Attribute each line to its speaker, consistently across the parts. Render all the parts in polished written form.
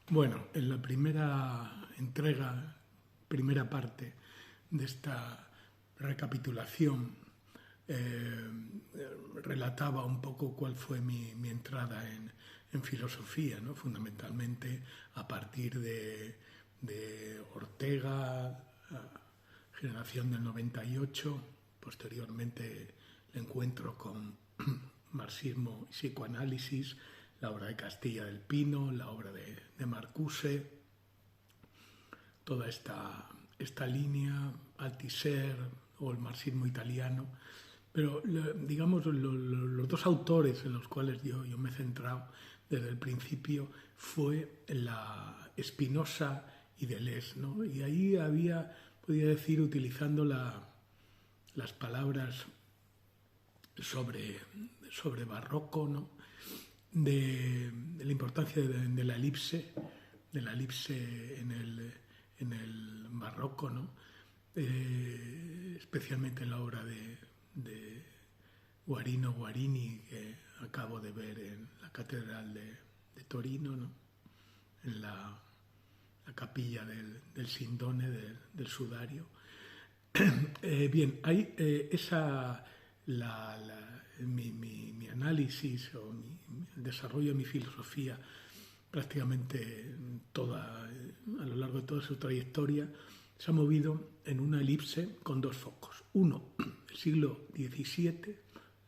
Speaker 1: Bueno, en la primera entrega, primera parte de esta recapitulación, relataba un poco cuál fue mi entrada en filosofía, ¿no? Fundamentalmente a partir de Ortega, generación del 98, posteriormente el encuentro con marxismo y psicoanálisis, la obra de Castilla del Pino, la obra de Marcuse, toda esta línea, Althusser o el marxismo italiano. Pero, digamos, los dos autores en los cuales yo me he centrado desde el principio fue la Spinoza y Deleuze, ¿no? Y ahí había, podría decir, utilizando las palabras sobre barroco, ¿no? de la importancia de la elipse en el barroco, ¿no? Especialmente en la obra de Guarino Guarini, que acabo de ver en la Catedral de Torino, ¿no? En la capilla del Sindone, del Sudario. Bien, hay mi análisis o el desarrollo de mi filosofía prácticamente a lo largo de toda su trayectoria se ha movido en una elipse con dos focos. Uno, el siglo XVII,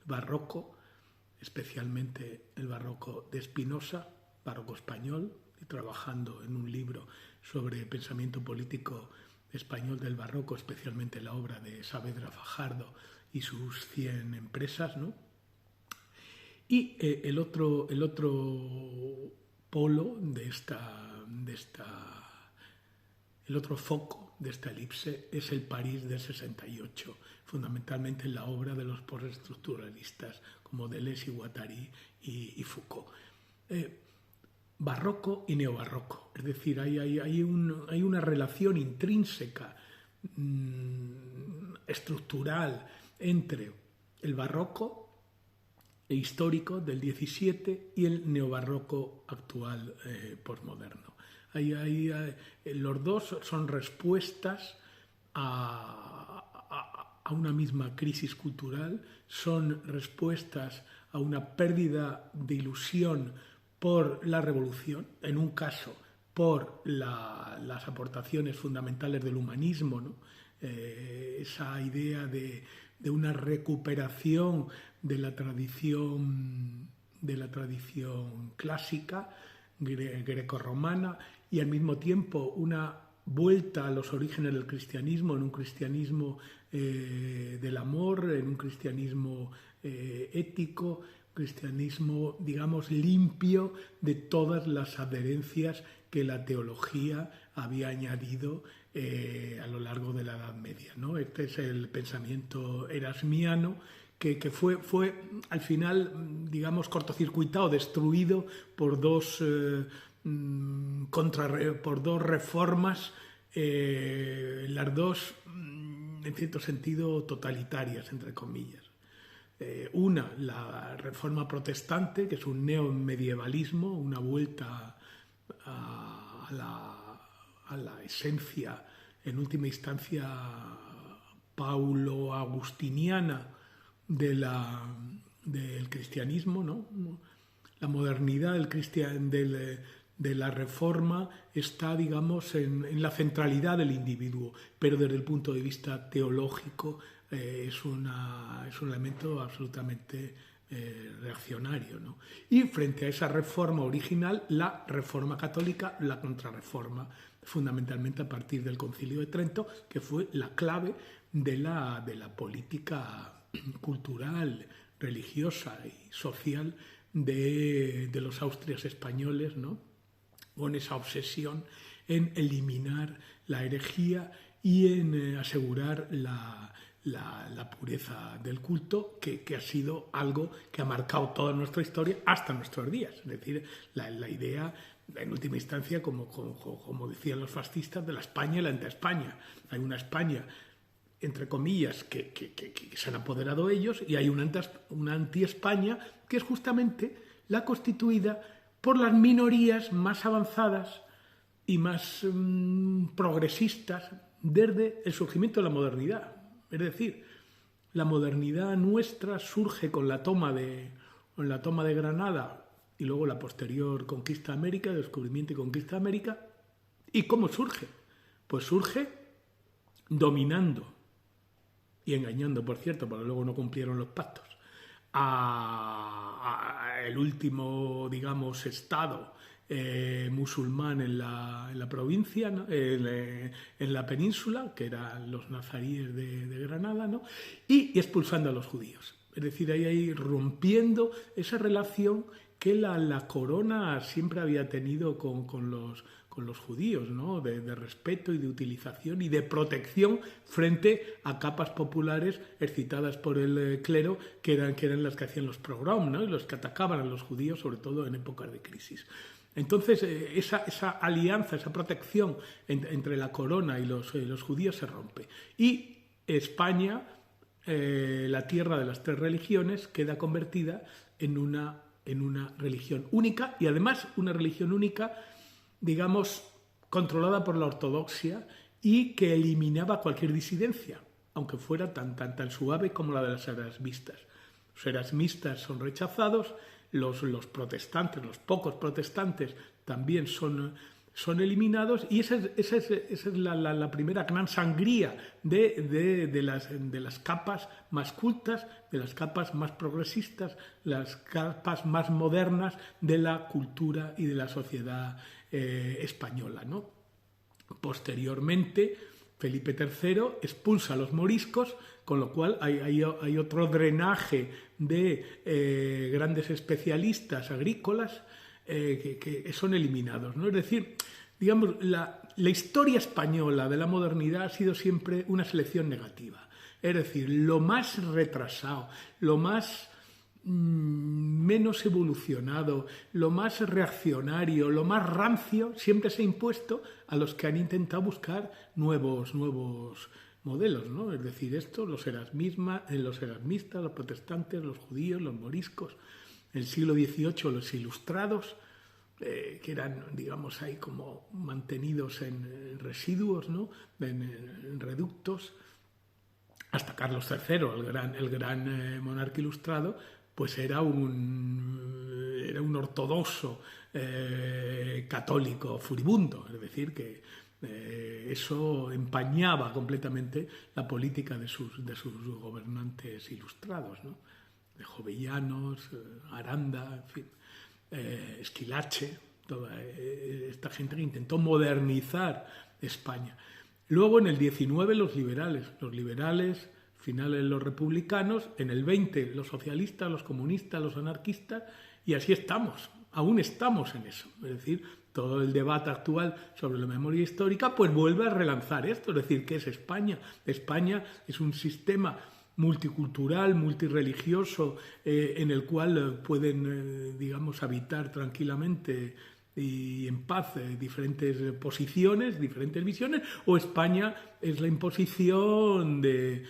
Speaker 1: barroco, especialmente el barroco de Spinoza, barroco español, y trabajando en un libro sobre pensamiento político español del barroco, especialmente la obra de Saavedra Fajardo y sus 100 empresas, ¿no? Y el otro polo el otro foco de esta elipse es el París del 68, fundamentalmente en la obra de los postestructuralistas como Deleuze y Guattari y Foucault. Barroco y neobarroco, es decir, hay una relación intrínseca, estructural, entre el barroco histórico del XVII y el neobarroco actual posmoderno. Los dos son respuestas a una misma crisis cultural, son respuestas a una pérdida de ilusión por la revolución, en un caso por las aportaciones fundamentales del humanismo, ¿no? Esa idea de una recuperación de la tradición clásica grecorromana y al mismo tiempo una vuelta a los orígenes del cristianismo, en un cristianismo del amor, en un cristianismo ético, cristianismo, digamos, limpio de todas las adherencias que la teología había añadido a lo largo de la Edad Media, ¿no? Este es el pensamiento erasmiano que fue al final, digamos, cortocircuitado, destruido por dos reformas, las dos, en cierto sentido, totalitarias, entre comillas. Una, la reforma protestante, que es un neomedievalismo, una vuelta a la esencia, en última instancia, paulo-agustiniana del cristianismo, ¿no? La modernidad de la reforma está, digamos, en la centralidad del individuo, pero desde el punto de vista teológico es un elemento absolutamente reaccionario, ¿no? Y frente a esa reforma original, la reforma católica, la contrarreforma, fundamentalmente a partir del Concilio de Trento, que fue la clave de la política cultural, religiosa y social de los Austrias españoles, ¿no? Con esa obsesión en eliminar la herejía y en asegurar la pureza del culto, que ha sido algo que ha marcado toda nuestra historia hasta nuestros días. Es decir, la idea, en última instancia, como decían los fascistas, de la España y la anti-España. Hay una España, entre comillas, que se han apoderado ellos, y hay una anti-España que es justamente la constituida por las minorías más avanzadas y más progresistas desde el surgimiento de la modernidad. Es decir, la modernidad nuestra surge con la toma de Granada y luego la posterior conquista de América, descubrimiento y conquista de América. ¿Y cómo surge? Pues surge dominando y engañando, por cierto, porque luego no cumplieron los pactos, a el último, digamos, estado musulmán en la provincia, ¿no? En la península, que eran los nazaríes de Granada, ¿no? Y expulsando a los judíos. Es decir, ahí rompiendo esa relación que la corona siempre había tenido con los judíos, ¿no? De respeto y de utilización y de protección frente a capas populares excitadas por el clero, que eran las que hacían los pogroms, ¿no? Y los que atacaban a los judíos, sobre todo en épocas de crisis. Entonces, esa alianza, esa protección entre la corona y los judíos se rompe. Y España, la tierra de las tres religiones, queda convertida en una religión única, y además una religión única, digamos, controlada por la ortodoxia y que eliminaba cualquier disidencia, aunque fuera tan suave como la de las erasmistas. Los erasmistas son rechazados, los protestantes, los pocos protestantes, también son eliminados, y esa es la primera gran sangría de las capas más cultas, de las capas más progresistas, las capas más modernas de la cultura y de la sociedad española, ¿no? Posteriormente, Felipe III expulsa a los moriscos, con lo cual hay otro drenaje de grandes especialistas agrícolas que son eliminados, ¿no? Es decir, digamos, la historia española de la modernidad ha sido siempre una selección negativa. Es decir, lo más retrasado, lo más menos evolucionado, lo más reaccionario, lo más rancio, siempre se ha impuesto a los que han intentado buscar nuevos modelos, ¿no? Es decir, los erasmistas, los protestantes, los judíos, los moriscos, en el siglo XVIII los ilustrados, que eran, digamos, ahí como mantenidos en residuos, ¿no? En reductos, hasta Carlos III, el gran monarca ilustrado, pues era un ortodoxo católico furibundo, es decir, que eso empañaba completamente la política de sus gobernantes ilustrados, ¿no? De Jovellanos, Aranda, en fin, Esquilache, toda esta gente que intentó modernizar España. Luego en el 19 los liberales, finales los republicanos, en el 20 los socialistas, los comunistas, los anarquistas, y así estamos, aún estamos en eso. Es decir, todo el debate actual sobre la memoria histórica pues vuelve a relanzar esto, es decir, ¿qué es España? España es un sistema multicultural, multirreligioso, en el cual pueden, digamos, habitar tranquilamente y en paz diferentes posiciones, diferentes visiones, o España es la imposición de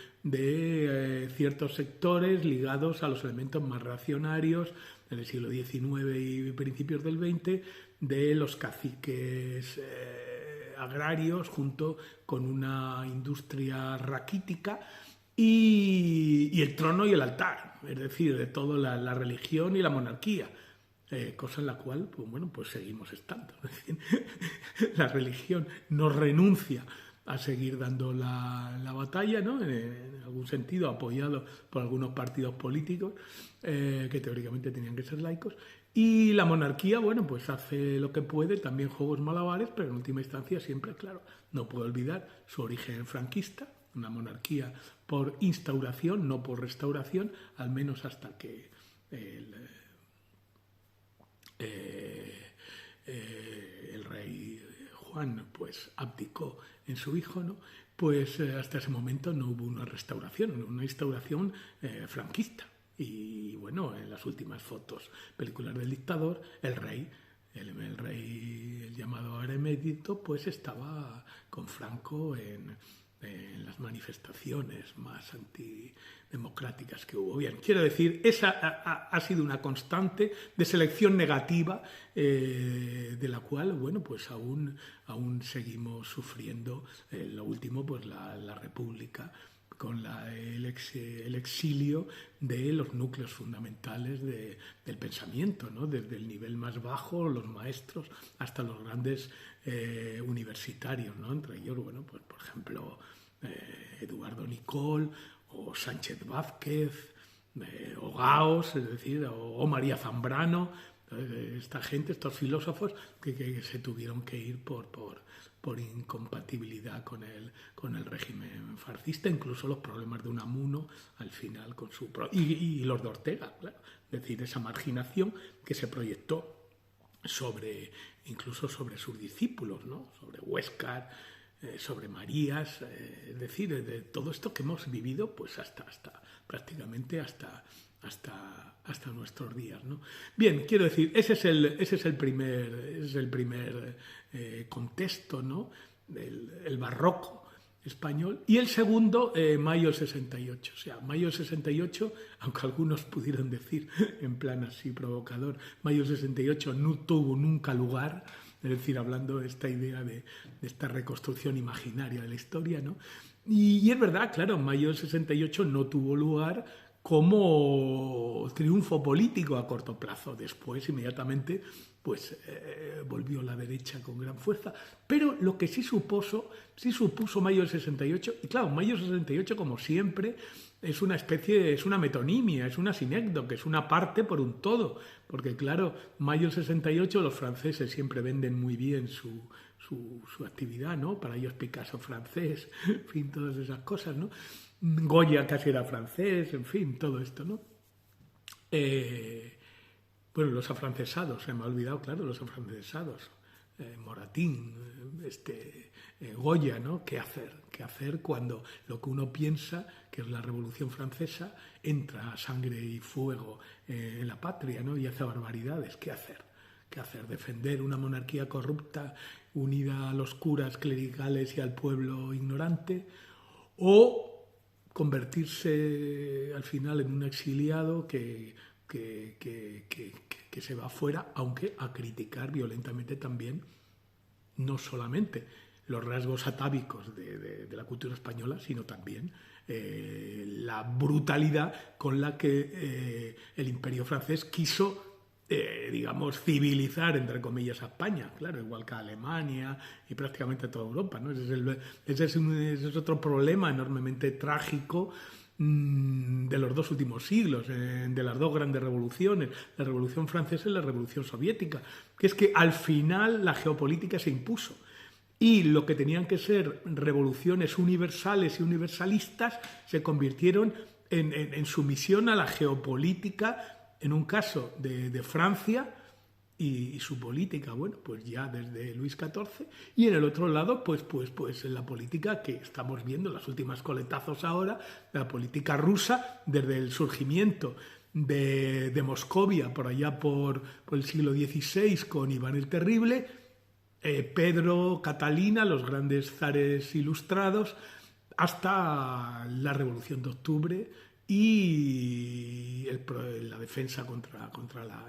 Speaker 1: ciertos sectores ligados a los elementos más reaccionarios del siglo XIX y principios del XX, de los caciques agrarios junto con una industria raquítica y el trono y el altar, es decir, de toda la religión y la monarquía. Cosa en la cual, pues bueno, pues seguimos estando. La religión no renuncia a seguir dando la batalla, ¿no? En algún sentido apoyado por algunos partidos políticos que teóricamente tenían que ser laicos, y la monarquía, bueno, pues hace lo que puede, también juegos malabares, pero en última instancia siempre, claro, no puedo olvidar su origen franquista, una monarquía por instauración, no por restauración, al menos hasta que el rey Juan pues abdicó en su hijo, ¿no? Pues hasta ese momento no hubo una restauración, una instauración franquista. Y bueno, en las últimas fotos, películas del dictador, el rey, el llamado ahora emérito, pues estaba con Franco en las manifestaciones más antidemocráticas que hubo. Bien, quiero decir, esa ha sido una constante de selección negativa de la cual, bueno, pues aún seguimos sufriendo. Lo último, pues la República, con el exilio de los núcleos fundamentales del pensamiento, ¿no? Desde el nivel más bajo, los maestros, hasta los grandes universitarios, ¿no? Entre ellos, bueno, pues por ejemplo, Eduardo Nicol, o Sánchez Vázquez, o Gauss, es decir, o María Zambrano, esta gente, estos filósofos que se tuvieron que ir por incompatibilidad con el régimen fascista, incluso los problemas de Unamuno al final con y los de Ortega, claro. Es decir, esa marginación que se proyectó incluso sobre sus discípulos, ¿no? Sobre Huéscar, sobre Marías, es decir, de todo esto que hemos vivido pues prácticamente hasta nuestros días, ¿no? Bien, quiero decir, ese es el primer contexto, ¿no? El barroco español. Y el segundo, mayo del 68. O sea, mayo del 68, aunque algunos pudieran decir, en plan así provocador, mayo del 68 no tuvo nunca lugar, es decir, hablando de esta idea de esta reconstrucción imaginaria de la historia, ¿no? Y es verdad, claro, mayo del 68 no tuvo lugar como triunfo político a corto plazo. Después, inmediatamente, pues volvió la derecha con gran fuerza. Pero lo que sí supuso mayo del 68, y claro, mayo del 68, como siempre, es una metonimia, es una sinécdoque, es una parte por un todo. Porque claro, mayo del 68 los franceses siempre venden muy bien su actividad, ¿no? Para ellos Picasso francés, en fin, todas esas cosas, ¿no? Goya casi era francés, en fin, todo esto, ¿no? Bueno, los afrancesados, se me ha olvidado, claro, los afrancesados. Moratín, Goya, ¿no? ¿Qué hacer? ¿Qué hacer cuando lo que uno piensa, que es la Revolución Francesa, entra sangre y fuego en la patria, ¿no? Y hace barbaridades? ¿Qué hacer? ¿Qué hacer? ¿Defender una monarquía corrupta unida a los curas clericales y al pueblo ignorante? ¿O convertirse al final en un exiliado que se va afuera, aunque a criticar violentamente también no solamente los rasgos atávicos de la cultura española, sino también la brutalidad con la que el Imperio francés quiso digamos, civilizar, entre comillas, a España, claro, igual que a Alemania y prácticamente a toda Europa, ¿no? Ese es otro problema enormemente trágico de los dos últimos siglos, de las dos grandes revoluciones, la Revolución Francesa y la Revolución Soviética, que es que al final la geopolítica se impuso. Y lo que tenían que ser revoluciones universales y universalistas se convirtieron en sumisión a la geopolítica, en un caso de Francia y su política, bueno, pues ya desde Luis XIV, y en el otro lado, pues en la política que estamos viendo, las últimas coletazos ahora, la política rusa, desde el surgimiento de Moscovia, por allá por el siglo XVI, con Iván el Terrible, Pedro, Catalina, los grandes zares ilustrados, hasta la Revolución de Octubre y la defensa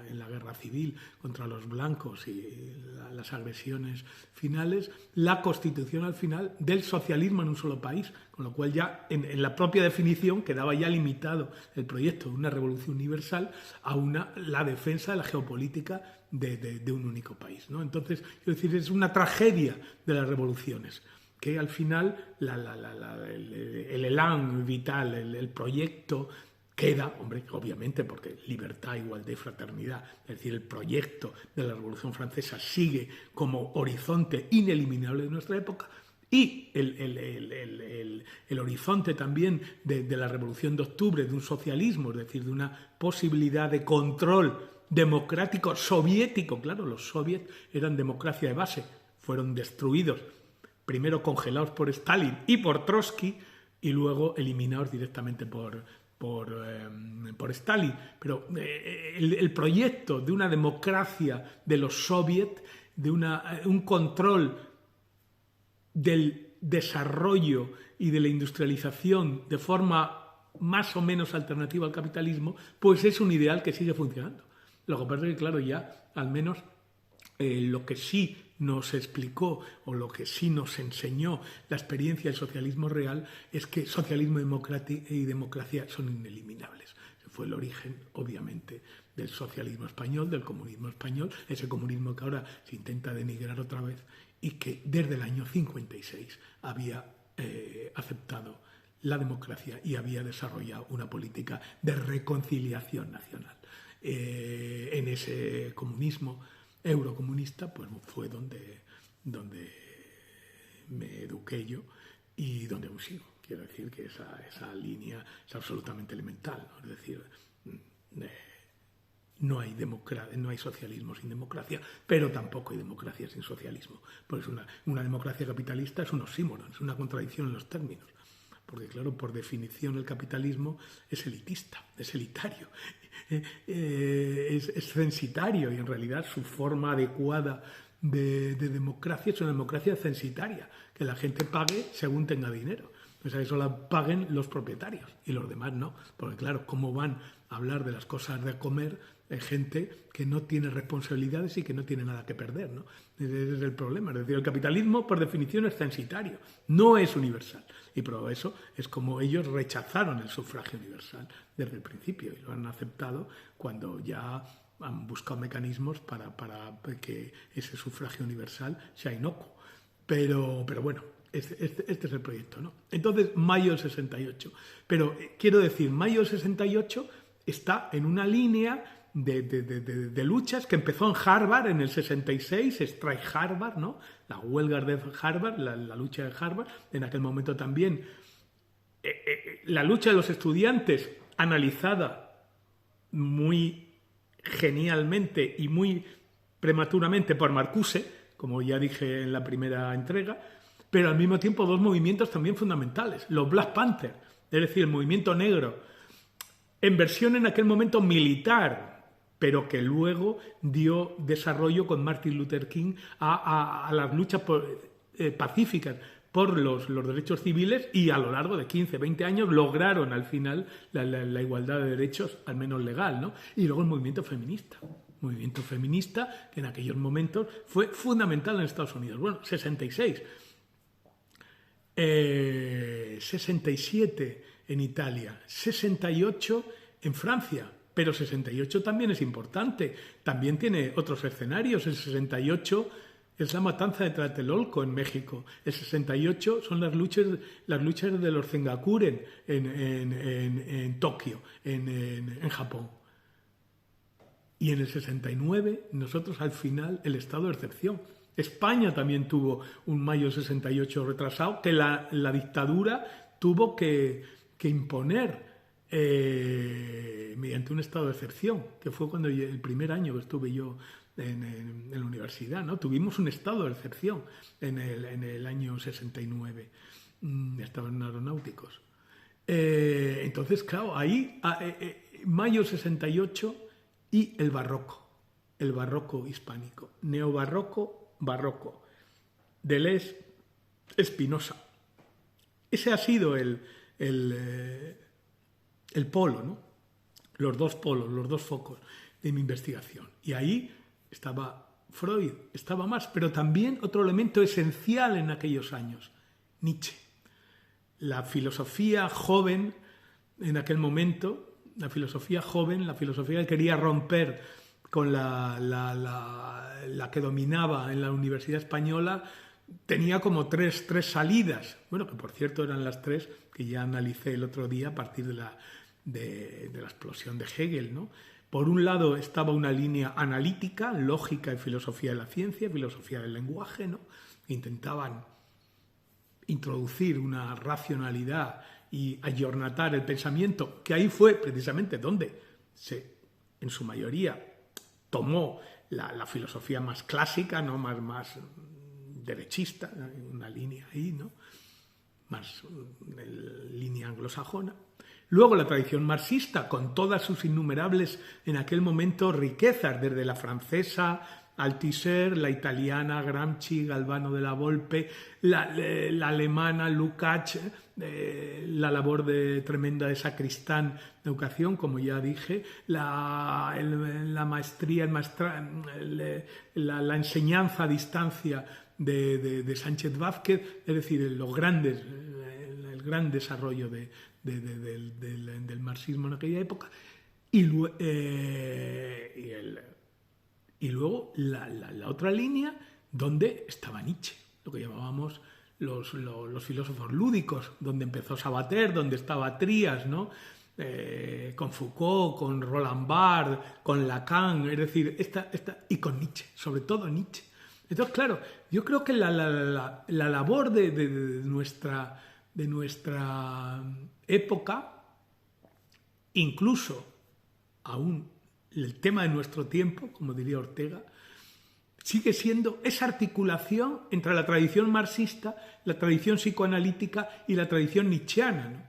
Speaker 1: en la guerra civil contra los blancos y las agresiones finales, la constitución al final del socialismo en un solo país, con lo cual ya en la propia definición quedaba ya limitado el proyecto de una revolución universal a la defensa de la geopolítica de un único país, ¿no? Entonces, quiero decir, es una tragedia de las revoluciones, que al final el elán vital, el proyecto queda, hombre, obviamente, porque libertad, igualdad y fraternidad, es decir, el proyecto de la Revolución Francesa sigue como horizonte ineliminable de nuestra época, y el horizonte también de la Revolución de Octubre, de un socialismo, es decir, de una posibilidad de control democrático soviético. Claro, los soviets eran democracia de base, fueron destruidos, primero congelados por Stalin y por Trotsky, y luego eliminados directamente por Stalin. Pero el proyecto de una democracia de los soviets, de un control del desarrollo y de la industrialización de forma más o menos alternativa al capitalismo, pues es un ideal que sigue funcionando. Lo que pasa es que, claro, ya al menos lo que sí nos explicó o lo que sí nos enseñó la experiencia del socialismo real es que socialismo y democracia son ineliminables. Ese fue el origen, obviamente, del socialismo español, del comunismo español, ese comunismo que ahora se intenta denigrar otra vez y que desde el año 56 había aceptado la democracia y había desarrollado una política de reconciliación nacional. En ese comunismo eurocomunista, pues fue donde me eduqué yo y donde aún sigo. Quiero decir que esa línea es absolutamente elemental, ¿no? Es decir, no hay socialismo sin democracia, pero tampoco hay democracia sin socialismo. Pues una democracia capitalista es un oxímoron, es una contradicción en los términos. Porque, claro, por definición el capitalismo es elitista, es elitario, es censitario y en realidad su forma adecuada de democracia es una democracia censitaria, que la gente pague según tenga dinero. O sea, eso la paguen los propietarios y los demás no. Porque, claro, ¿cómo van a hablar de las cosas de comer gente que no tiene responsabilidades y que no tiene nada que perder, ¿no? Ese es el problema. Es decir, el capitalismo, por definición, es censitario, no es universal. Y por eso es como ellos rechazaron el sufragio universal desde el principio y lo han aceptado cuando ya han buscado mecanismos para que ese sufragio universal sea inocuo. Pero bueno, este es el proyecto, ¿no? Entonces, mayo del 68. Pero quiero decir, mayo del 68 está en una línea de luchas que empezó en Harvard en el 66, Strike Harvard, ¿no? La huelga de Harvard, la lucha de Harvard, en aquel momento también. La lucha de los estudiantes, analizada muy genialmente y muy prematuramente por Marcuse, como ya dije en la primera entrega, pero al mismo tiempo dos movimientos también fundamentales, los Black Panther, es decir, el movimiento negro, en versión en aquel momento militar, pero que luego dio desarrollo con Martin Luther King a las luchas pacíficas por los derechos civiles y a lo largo de 15, 20 años lograron al final la igualdad de derechos, al menos legal, ¿no? Y luego el movimiento feminista que en aquellos momentos fue fundamental en Estados Unidos. Bueno, 66, 67 en Italia, 68 en Francia. Pero 68 también es importante, también tiene otros escenarios. El 68 es la matanza de Tlatelolco en México. El 68 son las luchas de los Sengakuren en Tokio, en Japón. Y en el 69 nosotros al final el estado de excepción. España también tuvo un mayo 68 retrasado que la dictadura tuvo que imponer mediante un estado de excepción, que fue cuando el primer año que estuve yo en la universidad, ¿no? Tuvimos un estado de excepción en el año 69, estaban aeronáuticos. Entonces, claro, ahí, mayo 68 y el barroco hispánico, neobarroco, barroco, Deleuze, Spinoza. Ese ha sido el polo, ¿no? Los dos polos, los dos focos de mi investigación. Y ahí estaba Freud, estaba más, pero también otro elemento esencial en aquellos años, Nietzsche. La filosofía joven en aquel momento, la filosofía que quería romper con la que dominaba en la Universidad Española, tenía como tres salidas. Bueno, que por cierto eran las tres que ya analicé el otro día a partir de la explosión de Hegel, ¿no? Por un lado estaba una línea analítica, lógica y filosofía de la ciencia, filosofía del lenguaje, ¿no? Intentaban introducir una racionalidad y ayornatar el pensamiento, que ahí fue precisamente donde en su mayoría tomó la filosofía más clásica, ¿no? más derechista, una línea ahí, ¿no? Más línea anglosajona. Luego la tradición marxista, con todas sus innumerables, en aquel momento, riquezas, desde la francesa, Althusser, la italiana Gramsci, Galvano de la Volpe, la alemana Lukács, la labor tremenda de Sacristán de educación, como ya dije, la maestría, la enseñanza a distancia de Sánchez Vázquez, es decir, el gran desarrollo del marxismo en aquella época, y luego la otra línea donde estaba Nietzsche, lo que llamábamos los filósofos lúdicos, donde empezó Sabater, donde estaba Trías, ¿no? Con Foucault, con Roland Barthes, con Lacan, es decir, y con Nietzsche, sobre todo Nietzsche. Entonces, claro, yo creo que la labor de nuestra época, incluso aún el tema de nuestro tiempo, como diría Ortega, sigue siendo esa articulación entre la tradición marxista, la tradición psicoanalítica y la tradición nietzscheana, ¿no?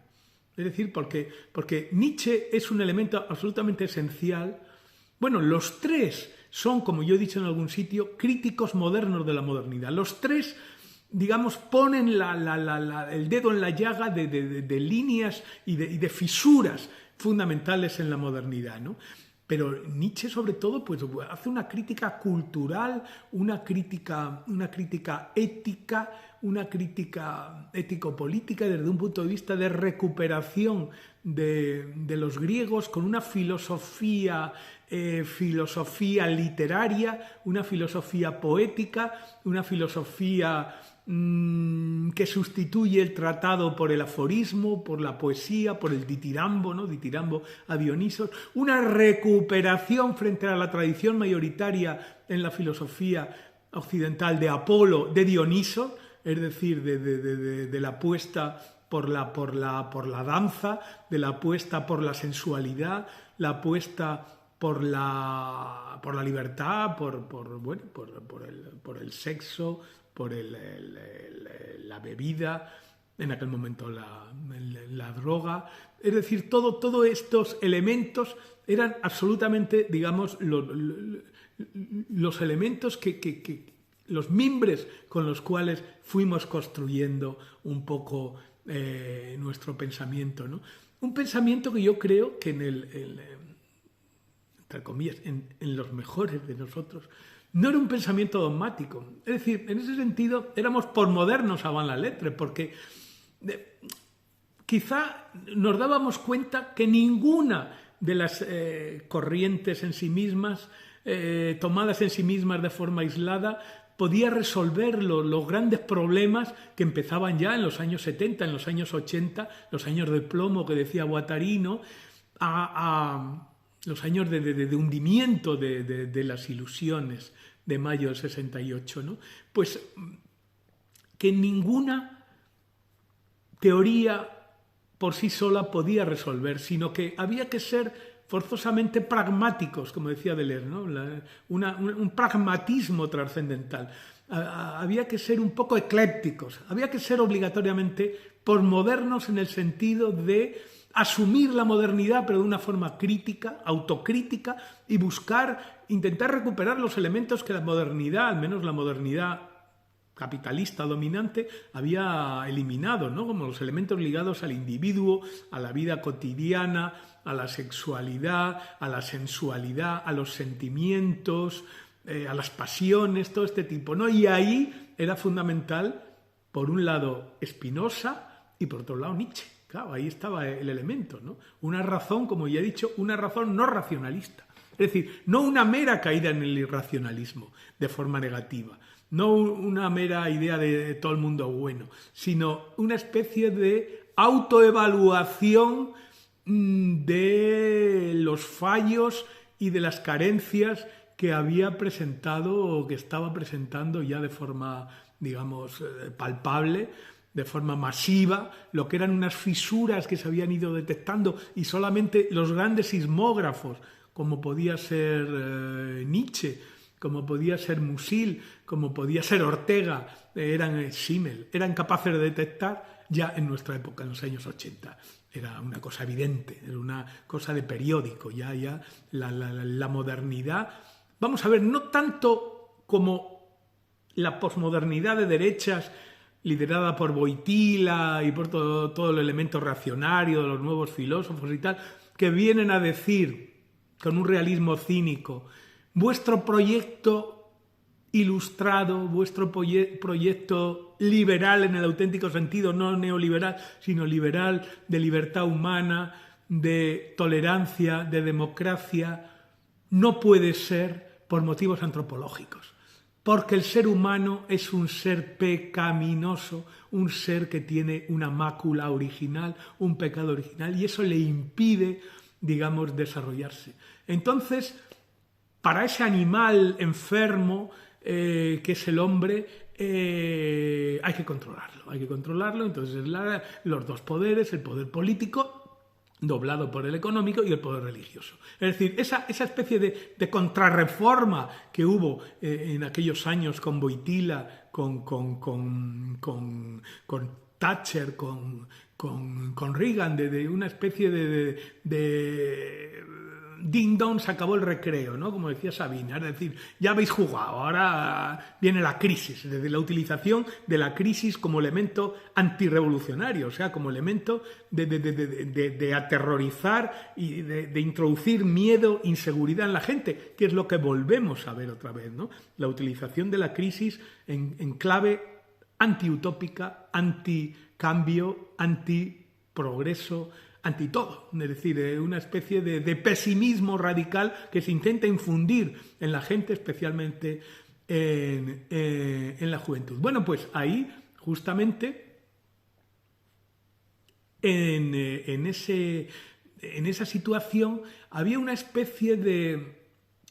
Speaker 1: Es decir, porque Nietzsche es un elemento absolutamente esencial. Bueno, los tres son, como yo he dicho en algún sitio, críticos modernos de la modernidad. Los tres, digamos, ponen el dedo en la llaga de líneas y de fisuras fundamentales en la modernidad, ¿no? Pero Nietzsche, sobre todo, pues hace una crítica cultural, una crítica ética, una crítica ético-política desde un punto de vista de recuperación de los griegos, con una filosofía literaria, una filosofía poética, una filosofía que sustituye el tratado por el aforismo, por la poesía, por el ditirambo, ¿no? Ditirambo a Dionisos, una recuperación frente a la tradición mayoritaria en la filosofía occidental de Apolo, de Dioniso, es decir, de la apuesta por la danza, de la apuesta por la sensualidad, la apuesta por la libertad, por el sexo, por la bebida, en aquel momento la droga. Es decir, todos estos elementos eran absolutamente, digamos, los elementos los mimbres con los cuales fuimos construyendo un poco nuestro pensamiento, ¿no? Un pensamiento que yo creo que entre comillas, en los mejores de nosotros, no era un pensamiento dogmático. Es decir, en ese sentido éramos posmodernos avant la lettre, porque quizá nos dábamos cuenta que ninguna de las corrientes en sí mismas, tomadas en sí mismas de forma aislada, podía resolver los grandes problemas que empezaban ya en los años 70, en los años 80, los años de plomo que decía Guattari, ¿no? Los años de hundimiento de las ilusiones de mayo del 68, ¿no? Pues que ninguna teoría por sí sola podía resolver, sino que había que ser forzosamente pragmáticos, como decía Deleuze, ¿no? Un pragmatismo trascendental. Había que ser un poco eclépticos, había que ser obligatoriamente posmodernos en el sentido de asumir la modernidad, pero de una forma crítica, autocrítica, y intentar recuperar los elementos que la modernidad, al menos la modernidad capitalista dominante, había eliminado, ¿no? Como los elementos ligados al individuo, a la vida cotidiana, a la sexualidad, a la sensualidad, a los sentimientos, a las pasiones, todo este tipo, ¿no? Y ahí era fundamental, por un lado, Spinoza y por otro lado, Nietzsche. Claro, ahí estaba el elemento, ¿no? Una razón, como ya he dicho, una razón no racionalista. Es decir, no una mera caída en el irracionalismo de forma negativa, no una mera idea de todo el mundo bueno, sino una especie de autoevaluación de los fallos y de las carencias que había presentado o que estaba presentando ya de forma, digamos, palpable, de forma masiva, lo que eran unas fisuras que se habían ido detectando y solamente los grandes sismógrafos, como podía ser Nietzsche, como podía ser Musil, como podía ser Ortega, Simmel, eran capaces de detectar ya en nuestra época, en los años 80. Era una cosa evidente, era una cosa de periódico, ya la modernidad. Vamos a ver, no tanto como la posmodernidad de derechas liderada por Wojtyla y por todo el elemento reaccionario de los nuevos filósofos y tal, que vienen a decir con un realismo cínico: vuestro proyecto ilustrado, vuestro proyecto liberal en el auténtico sentido, no neoliberal, sino liberal, de libertad humana, de tolerancia, de democracia, no puede ser por motivos antropológicos. Porque el ser humano es un ser pecaminoso, un ser que tiene una mácula original, un pecado original, y eso le impide, digamos, desarrollarse. Entonces, para ese animal enfermo que es el hombre, hay que controlarlo. Entonces, los dos poderes, el poder político doblado por el económico y el poder religioso. Es decir, esa especie de contrarreforma que hubo en aquellos años con Wojtyla, con Thatcher, con Reagan, de una especie de ding dong, se acabó el recreo, ¿no? Como decía Sabina, es decir, ya habéis jugado, ahora viene la crisis, es decir, la utilización de la crisis como elemento antirrevolucionario, o sea, como elemento de aterrorizar y de introducir miedo, inseguridad en la gente, que es lo que volvemos a ver otra vez, ¿no? La utilización de la crisis en clave antiutópica, anticambio, antiprogreso, anti todo, es decir, una especie de pesimismo radical que se intenta infundir en la gente, especialmente en la juventud. Bueno, pues ahí, justamente, en esa situación, había una especie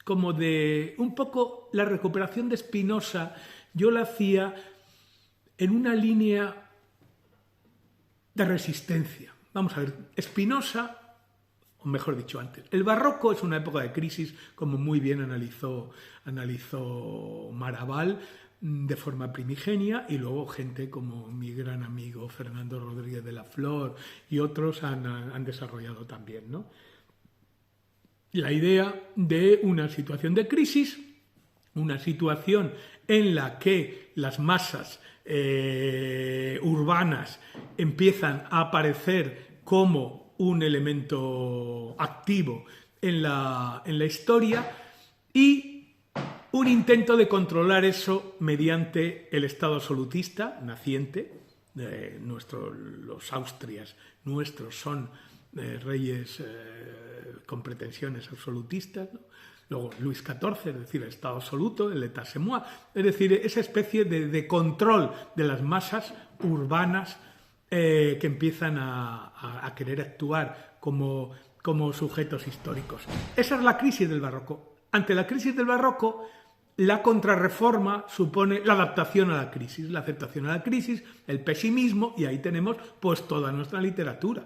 Speaker 1: como de un poco la recuperación de Spinoza. Yo la hacía en una línea de resistencia. Vamos a ver, Spinoza, o mejor dicho antes, el barroco es una época de crisis, como muy bien analizó Maraval, de forma primigenia, y luego gente como mi gran amigo Fernando Rodríguez de la Flor y otros han desarrollado también, ¿no? La idea de una situación de crisis, una situación en la que las masas urbanas empiezan a aparecer como un elemento activo en la historia, y un intento de controlar eso mediante el Estado absolutista naciente. Los Austrias nuestros son reyes con pretensiones absolutistas, ¿no? Luego Luis XIV, es decir, el Estado absoluto, el État c'est moi, es decir, esa especie de control de las masas urbanas que empiezan a querer actuar como sujetos históricos. Esa es la crisis del barroco. Ante la crisis del barroco, la contrarreforma supone la adaptación a la crisis, la aceptación a la crisis, el pesimismo, y ahí tenemos pues toda nuestra literatura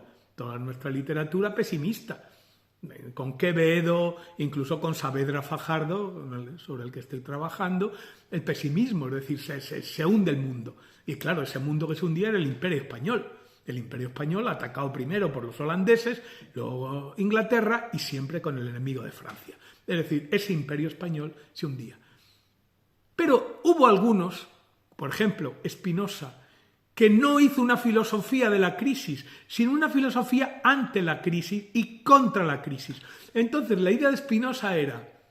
Speaker 1: pesimista, con Quevedo, incluso con Saavedra Fajardo, sobre el que estoy trabajando, el pesimismo, es decir, se hunde el mundo. Y claro, ese mundo que se hundía era el Imperio Español. El Imperio Español atacado primero por los holandeses, luego Inglaterra y siempre con el enemigo de Francia. Es decir, ese Imperio Español se hundía. Pero hubo algunos, por ejemplo, Spinoza, que no hizo una filosofía de la crisis, sino una filosofía ante la crisis y contra la crisis. Entonces, la idea de Spinoza era: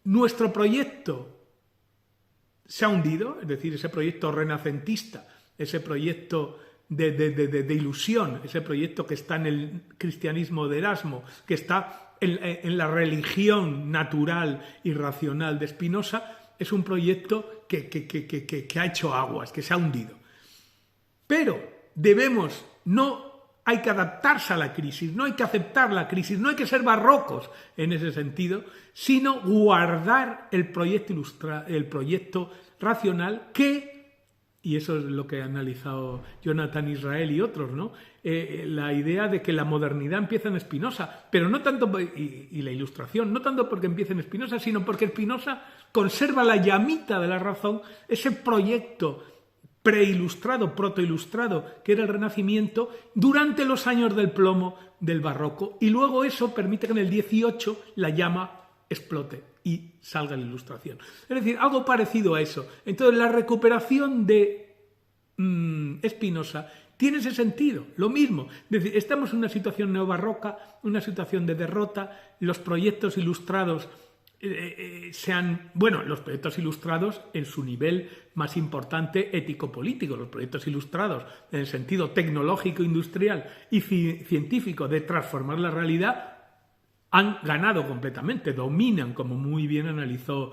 Speaker 1: nuestro proyecto se ha hundido, es decir, ese proyecto renacentista, ese proyecto de ilusión, ese proyecto que está en el cristianismo de Erasmo, que está en la religión natural y racional de Spinoza, es un proyecto que ha hecho aguas, que se ha hundido. Pero hay que adaptarse a la crisis, no hay que aceptar la crisis, no hay que ser barrocos en ese sentido, sino guardar el proyecto racional y eso es lo que ha analizado Jonathan Israel y otros, ¿no? La idea de que la modernidad empieza en Spinoza, pero no tanto, y la ilustración, no tanto porque empiece en Spinoza, sino porque Spinoza conserva la llamita de la razón, ese proyecto preilustrado, protoilustrado, que era el Renacimiento, durante los años del plomo del Barroco, y luego eso permite que en el 18 la llama explote y salga la Ilustración. Es decir, algo parecido a eso. Entonces, la recuperación de Spinoza tiene ese sentido, lo mismo. Es decir, estamos en una situación neobarroca, una situación de derrota, los proyectos ilustrados los proyectos ilustrados en su nivel más importante ético-político, los proyectos ilustrados en el sentido tecnológico, industrial y científico de transformar la realidad, han ganado completamente, dominan, como muy bien analizó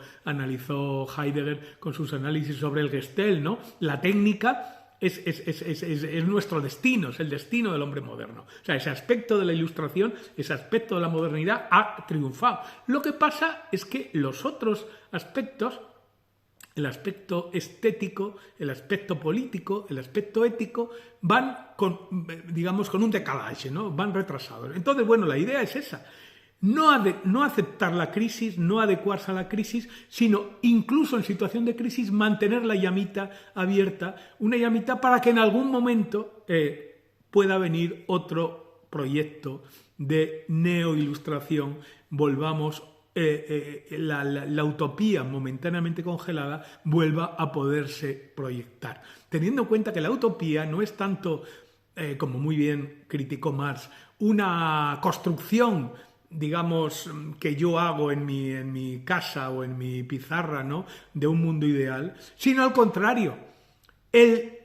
Speaker 1: Heidegger con sus análisis sobre el Gestell, ¿no? La técnica es nuestro destino, es el destino del hombre moderno. O sea, ese aspecto de la Ilustración, ese aspecto de la modernidad ha triunfado. Lo que pasa es que los otros aspectos, el aspecto estético, el aspecto político, el aspecto ético, van con un decalaje, ¿no? Van retrasados. Entonces, bueno, la idea es esa. No aceptar la crisis, no adecuarse a la crisis, sino incluso en situación de crisis mantener la llamita abierta, una llamita para que en algún momento pueda venir otro proyecto de neoilustración, volvamos, la utopía momentáneamente congelada vuelva a poderse proyectar. Teniendo en cuenta que la utopía no es tanto, como muy bien criticó Marx, una construcción, digamos, que yo hago en mi casa o en mi pizarra, ¿no?, de un mundo ideal, sino al contrario, el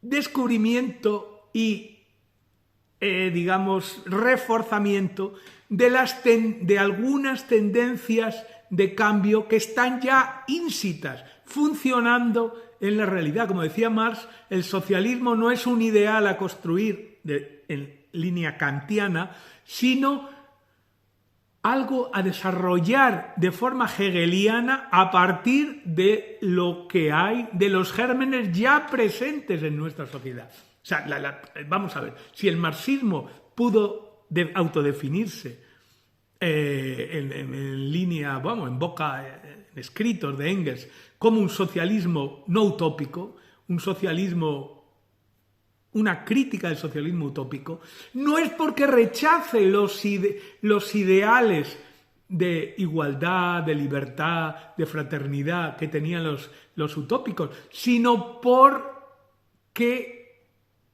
Speaker 1: descubrimiento y, reforzamiento de algunas tendencias de cambio que están ya íncitas, funcionando en la realidad. Como decía Marx, el socialismo no es un ideal a construir en línea kantiana, sino algo a desarrollar de forma hegeliana a partir de lo que hay, de los gérmenes ya presentes en nuestra sociedad. O sea, vamos a ver, si el marxismo pudo autodefinirse en línea, en escritos de Engels, como un socialismo no utópico, una crítica del socialismo utópico, no es porque rechace los ideales de igualdad, de libertad, de fraternidad que tenían los utópicos, sino porque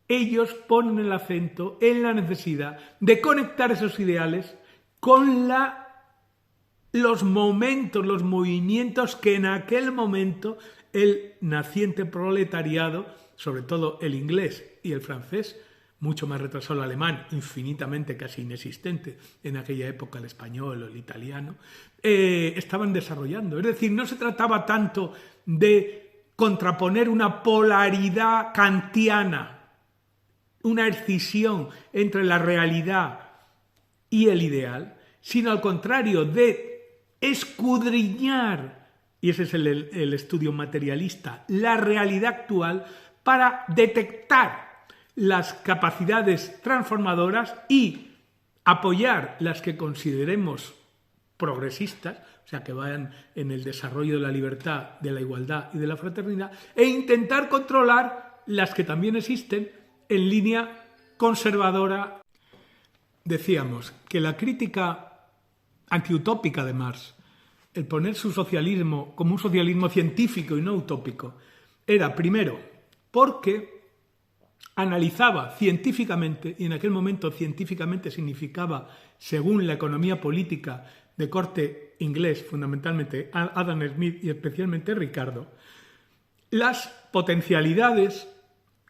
Speaker 1: ellos ponen el acento en la necesidad de conectar esos ideales con los momentos, los movimientos que en aquel momento el naciente proletariado, sobre todo el inglés y el francés, mucho más retrasado el alemán, infinitamente casi inexistente en aquella época el español o el italiano, estaban desarrollando. Es decir, no se trataba tanto de contraponer una polaridad kantiana, una escisión entre la realidad y el ideal, sino al contrario, de escudriñar, y ese es el estudio materialista, la realidad actual, para detectar las capacidades transformadoras y apoyar las que consideremos progresistas, o sea, que vayan en el desarrollo de la libertad, de la igualdad y de la fraternidad, e intentar controlar las que también existen en línea conservadora. Decíamos que la crítica antiutópica de Marx, el poner su socialismo como un socialismo científico y no utópico, era primero porque analizaba científicamente, y en aquel momento científicamente significaba, según la economía política de corte inglés, fundamentalmente Adam Smith y especialmente Ricardo, las potencialidades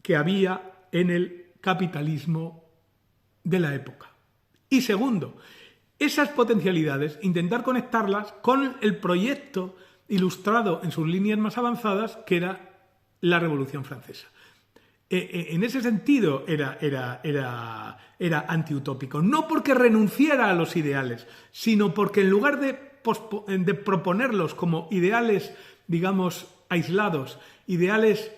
Speaker 1: que había en el capitalismo de la época. Y segundo, esas potencialidades, intentar conectarlas con el proyecto ilustrado en sus líneas más avanzadas, que era la Revolución Francesa. En ese sentido era antiutópico, no porque renunciara a los ideales, sino porque en lugar de proponerlos como ideales, digamos, aislados, ideales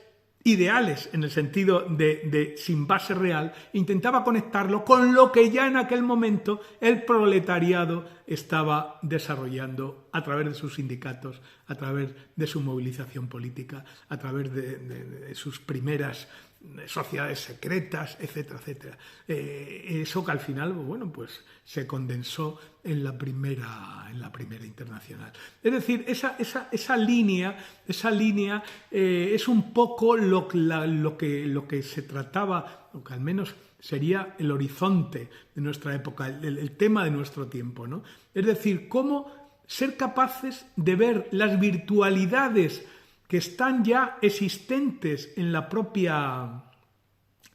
Speaker 1: en el sentido de sin base real, intentaba conectarlo con lo que ya en aquel momento el proletariado estaba desarrollando a través de sus sindicatos, a través de su movilización política, a través de sus primeras sociedades secretas, etcétera, etcétera. Eso que al final, bueno, pues se condensó en la primera en la Primera Internacional. Es decir, esa línea es un poco lo que se trataba, o que al menos sería el horizonte de nuestra época, el tema de nuestro tiempo, ¿no? Es decir, cómo ser capaces de ver las virtualidades que están ya existentes en la propia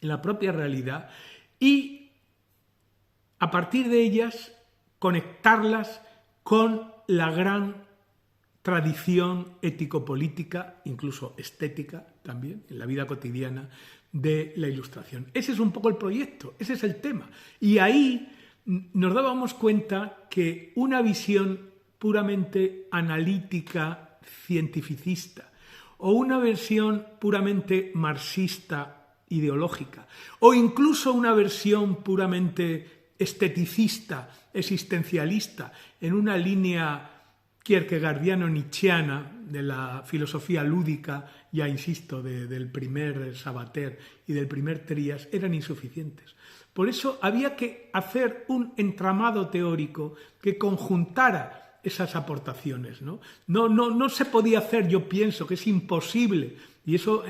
Speaker 1: realidad y a partir de ellas conectarlas con la gran tradición ético-política, incluso estética también, en la vida cotidiana de la Ilustración. Ese es un poco el proyecto, ese es el tema. Y ahí nos dábamos cuenta que una visión puramente analítica, cientificista, o una versión puramente marxista, ideológica, o incluso una versión puramente esteticista, existencialista, en una línea kierkegaardiano-nietzscheana de la filosofía lúdica, ya insisto, del primer Sabater y del primer Trías, eran insuficientes. Por eso había que hacer un entramado teórico que conjuntara esas aportaciones, ¿no? No se podía hacer, yo pienso que es imposible, y eso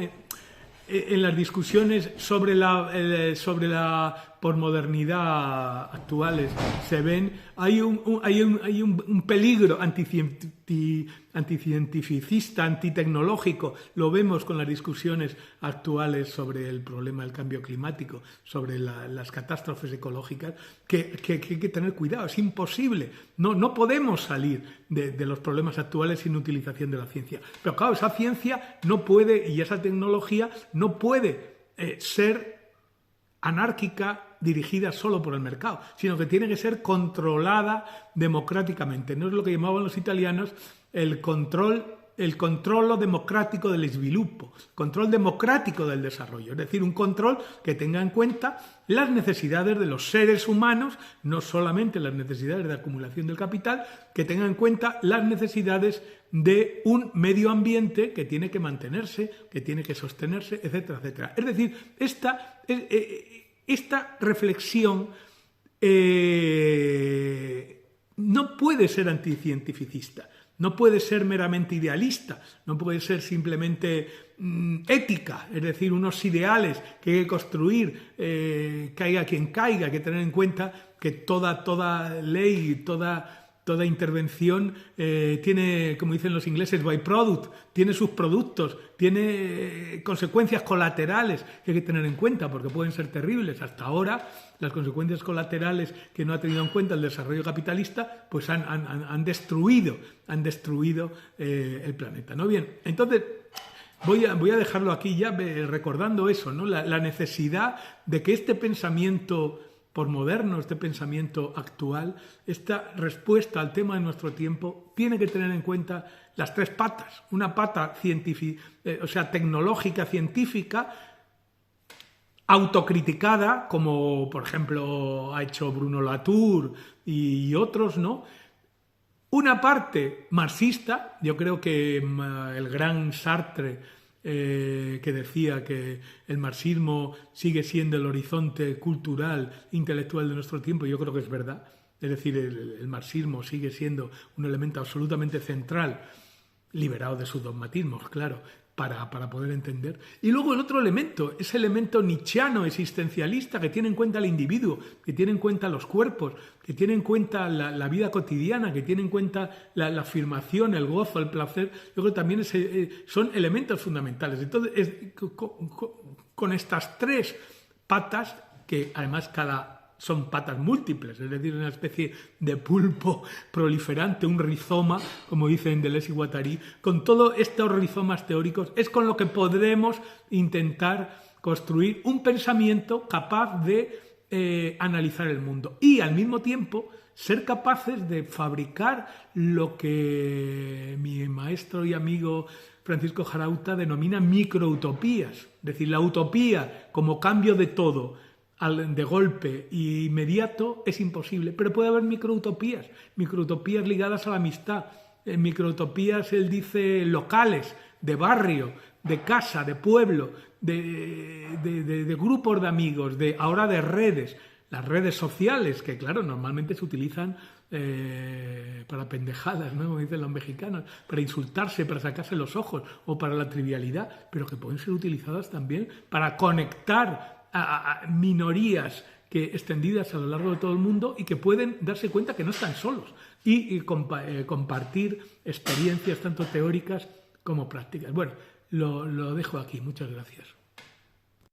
Speaker 1: en las discusiones sobre la posmodernidad actuales se ven, hay un peligro anticientificista, antitecnológico, lo vemos con las discusiones actuales sobre el problema del cambio climático, sobre las catástrofes ecológicas, que hay que tener cuidado, es imposible, no podemos salir de los problemas actuales sin utilización de la ciencia. Pero claro, esa ciencia no puede, y esa tecnología no puede ser anárquica, dirigida solo por el mercado, sino que tiene que ser controlada democráticamente. No es lo que llamaban los italianos el controllo democrático del sviluppo, control democrático del desarrollo, es decir, un control que tenga en cuenta las necesidades de los seres humanos, no solamente las necesidades de acumulación del capital, que tenga en cuenta las necesidades de un medio ambiente que tiene que mantenerse, que tiene que sostenerse, etcétera, etcétera. Es decir, esta reflexión no puede ser anticientificista, no puede ser meramente idealista, no puede ser simplemente ética, es decir, unos ideales que hay que construir, caiga quien caiga, hay que tener en cuenta que toda ley, toda intervención tiene, como dicen los ingleses, byproduct, tiene sus productos, tiene consecuencias colaterales que hay que tener en cuenta porque pueden ser terribles. Hasta ahora, las consecuencias colaterales que no ha tenido en cuenta el desarrollo capitalista, pues han destruido el planeta, ¿no? Bien, entonces voy a dejarlo aquí ya recordando eso, ¿no? La necesidad de que este pensamiento posmoderno, este pensamiento actual, esta respuesta al tema de nuestro tiempo, tiene que tener en cuenta las tres patas. Una pata tecnológica, científica, autocriticada, como por ejemplo ha hecho Bruno Latour y otros, ¿no? Una parte marxista, yo creo que el gran Sartre, que decía que el marxismo sigue siendo el horizonte cultural, intelectual de nuestro tiempo, yo creo que es verdad. Es decir, el marxismo sigue siendo un elemento absolutamente central, liberado de sus dogmatismos, claro, para poder entender. Y luego el otro elemento, ese elemento nietzscheano, existencialista, que tiene en cuenta al individuo, que tiene en cuenta los cuerpos, que tiene en cuenta la vida cotidiana, que tiene en cuenta la afirmación, el gozo, el placer. Yo creo que también son elementos fundamentales. Entonces, con estas tres patas, que además son patas múltiples, es decir, una especie de pulpo proliferante, un rizoma, como dicen Deleuze y Guattari, con todos estos rizomas teóricos, es con lo que podremos intentar construir un pensamiento capaz de analizar el mundo y, al mismo tiempo, ser capaces de fabricar lo que mi maestro y amigo Francisco Jarauta denomina microutopías, es decir, la utopía como cambio de todo, de golpe e inmediato, es imposible, pero puede haber microutopías ligadas a la amistad, microutopías, él dice, locales, de barrio, de casa, de pueblo, de grupos de amigos, ahora de redes, las redes sociales, que claro, normalmente se utilizan para pendejadas, ¿no? Como dicen los mexicanos, para insultarse, para sacarse los ojos o para la trivialidad, pero que pueden ser utilizadas también para conectar a minorías extendidas a lo largo de todo el mundo y que pueden darse cuenta que no están solos y compartir experiencias tanto teóricas como prácticas. Bueno, lo dejo aquí. Muchas gracias.